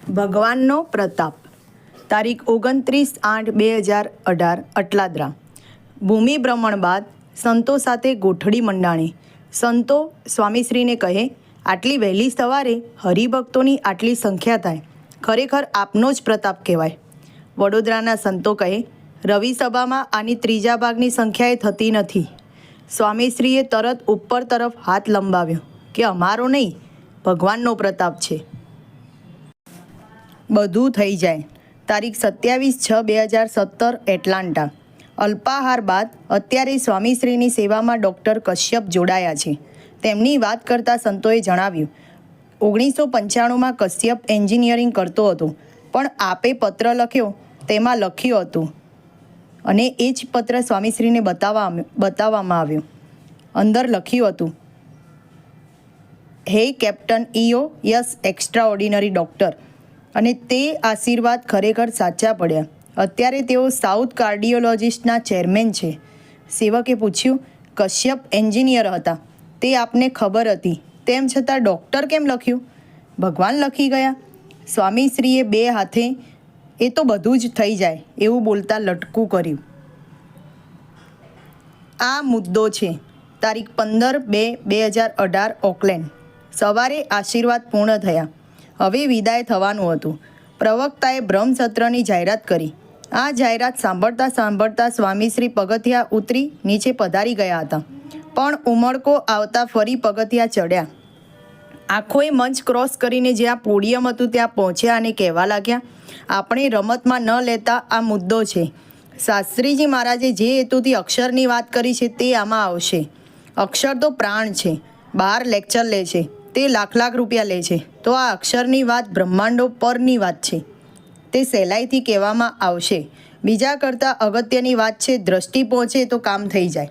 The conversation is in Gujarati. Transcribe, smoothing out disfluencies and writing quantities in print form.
ભગવાનનો પ્રતાપ. તારીખ 29/8/2018 અટલાદરા. ભૂમિ ભ્રમણ બાદ સંતો સાથે ગોઠડી મંડાણી. સંતો સ્વામીશ્રીને કહે, આટલી વહેલી સવારે હરિભક્તોની આટલી સંખ્યા થાય, ખરેખર આપનો જ પ્રતાપ કહેવાય. વડોદરાના સંતો કહે, રવિ સભામાં આની ત્રીજા ભાગની સંખ્યાએ થતી નથી. સ્વામીશ્રીએ તરત ઉપર તરફ હાથ લંબાવ્યો કે અમારો નહીં, ભગવાનનો પ્રતાપ છે. બધું થઈ જાય. તારીખ 27/6/2017 એટલાન્ટા. અલ્પાહાર બાદ અત્યારે સ્વામીશ્રીની સેવામાં ડૉક્ટર કશ્યપ જોડાયા છે. તેમની વાત કરતા સંતોએ જણાવ્યું, 1995માં કશ્યપ એન્જિનિયરિંગ કરતો હતો, પણ આપે પત્ર લખ્યો તેમાં લખ્યું હતું અને એ જ પત્ર સ્વામીશ્રીને બતાવવામાં આવ્યો. અંદર લખ્યું હતું, હે કેપ્ટન ઈઓ યસ એક્સ્ટ્રા ઓર્ડિનરી ડૉક્ટર. અને તે આશીર્વાદ ખરેખર સાચા પડ્યા. અત્યારે તેઓ સાઉથ કાર્ડિયોલોજિસ્ટના ચેરમેન છે. સેવકે પૂછ્યું, કશ્યપ એન્જિનિયર હતા, તે આપને ખબર હતી, તેમ છતાં ડૉક્ટર કેમ લખ્યું? ભગવાન લખી ગયા. સ્વામીશ્રીએ બે હાથે એ તો બધું જ થઈ જાય એવું બોલતા લટકું કર્યું. આ મુદ્દો છે. તારીખ 15/2/2018 ઓકલેન્ડ. સવારે આશીર્વાદ પૂર્ણ થયા. હવે વિદાય થવાનું હતું. પ્રવક્તાએ બ્રહ્મસત્રની જાહેરાત કરી. આ જાહેરાત સાંભળતા સ્વામીશ્રી પગથિયા ઉતરી નીચે પધારી ગયા હતા, પણ ઉમળકો આવતા ફરી પગથિયા ચડ્યા. આંખોએ મંચ ક્રોસ કરીને જ્યાં પોડિયમ હતું ત્યાં પહોંચ્યા અને કહેવા લાગ્યા, આપણે રમતમાં ન લેતા આ મુદ્દો છે. શાસ્ત્રીજી મહારાજે જે હેતુથી અક્ષરની વાત કરી છે તે આમાં આવશે. અક્ષર તો પ્રાણ છે. બહાર લેક્ચર લે છે, તે લાખ રૂપિયા લે છે, તો આ અક્ષરની વાત બ્રહ્માંડો પરની વાત છે, તે સહેલાઈથી કહેવામાં આવશે. બીજા કરતાં અગત્યની વાત છે, દ્રષ્ટિ પહોંચે તો કામ થઈ જાય.